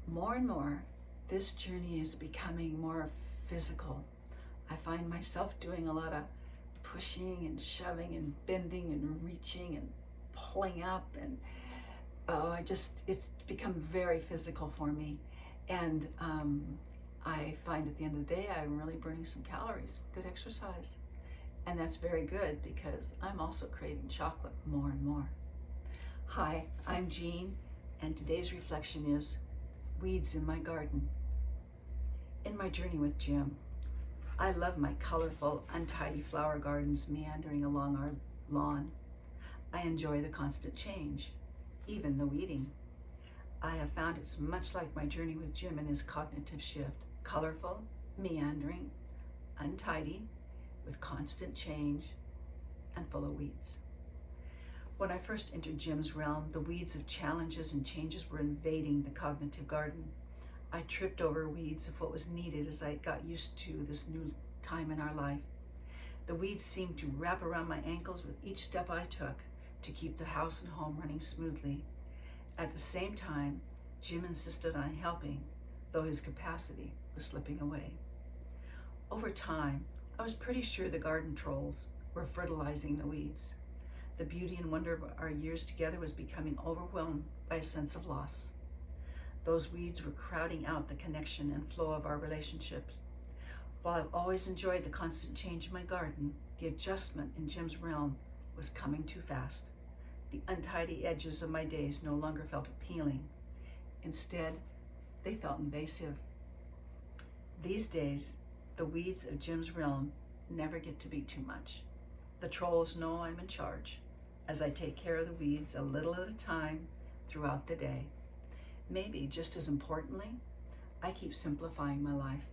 More and more, this journey is becoming more physical. I find myself doing a lot of pushing and shoving and bending and reaching and pulling up, and it's become very physical for me. And I find at the end of the day, I'm really burning some calories, good exercise. And that's very good because I'm also craving chocolate more and more. Hi, I'm Jeanne, and today's reflection is weeds in my garden. In my journey with Jim, I love my colorful, untidy flower gardens meandering along our lawn. I enjoy the constant change, even the weeding. I have found it's much like my journey with Jim and his cognitive shift. Colorful, meandering, untidy, with constant change, and full of weeds. When I first entered Jim's realm, the weeds of challenges and changes were invading the cognitive garden. I tripped over weeds of what was needed as I got used to this new time in our life. The weeds seemed to wrap around my ankles with each step I took to keep the house and home running smoothly. At the same time, Jim insisted on helping, though his capacity was slipping away. Over time, I was pretty sure the garden trolls were fertilizing the weeds. The beauty and wonder of our years together was becoming overwhelmed by a sense of loss. Those weeds were crowding out the connection and flow of our relationships. While I've always enjoyed the constant change in my garden, the adjustment in Jim's realm was coming too fast. The untidy edges of my days no longer felt appealing. Instead, they felt invasive. These days, the weeds of Jim's realm never get to be too much. The trolls know I'm in charge as I take care of the weeds a little at a time throughout the day. Maybe just as importantly, I keep simplifying my life.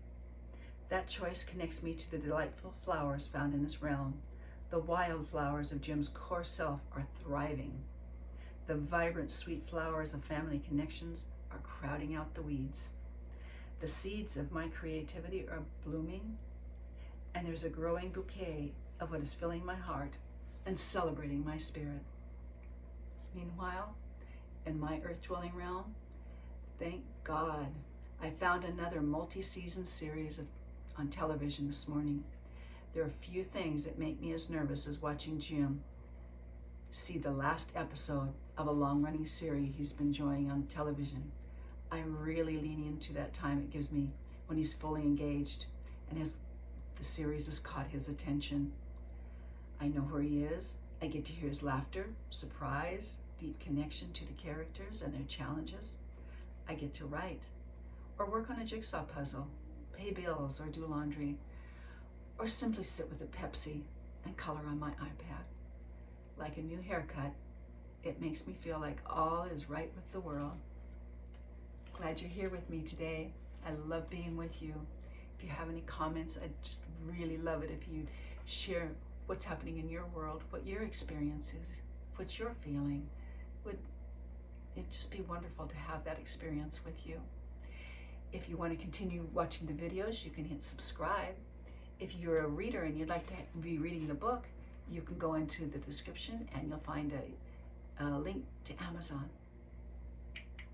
That choice connects me to the delightful flowers found in this realm. The wildflowers of Jim's core self are thriving. The vibrant, sweet flowers of family connections are crowding out the weeds. The seeds of my creativity are blooming, and there's a growing bouquet of what is filling my heart and celebrating my spirit. Meanwhile, in my earth-dwelling realm, thank God, I found another multi-season series on television this morning. There are few things that make me as nervous as watching Jim see the last episode of a long-running series he's been enjoying on television. I really lean into that time it gives me when he's fully engaged and the series has caught his attention. I know where he is. I get to hear his laughter, surprise, deep connection to the characters and their challenges. I get to write or work on a jigsaw puzzle, pay bills or do laundry, or simply sit with a Pepsi and color on my iPad. Like a new haircut, it makes me feel like all is right with the world. Glad you're here with me today. I love being with you. If you have any comments, I'd just really love it if you'd share what's happening in your world, what your experience is, what you're feeling. It'd just be wonderful to have that experience with you. If you want to continue watching the videos, you can hit subscribe. If you're a reader and you'd like to be reading the book, you can go into the description and you'll find a link to Amazon.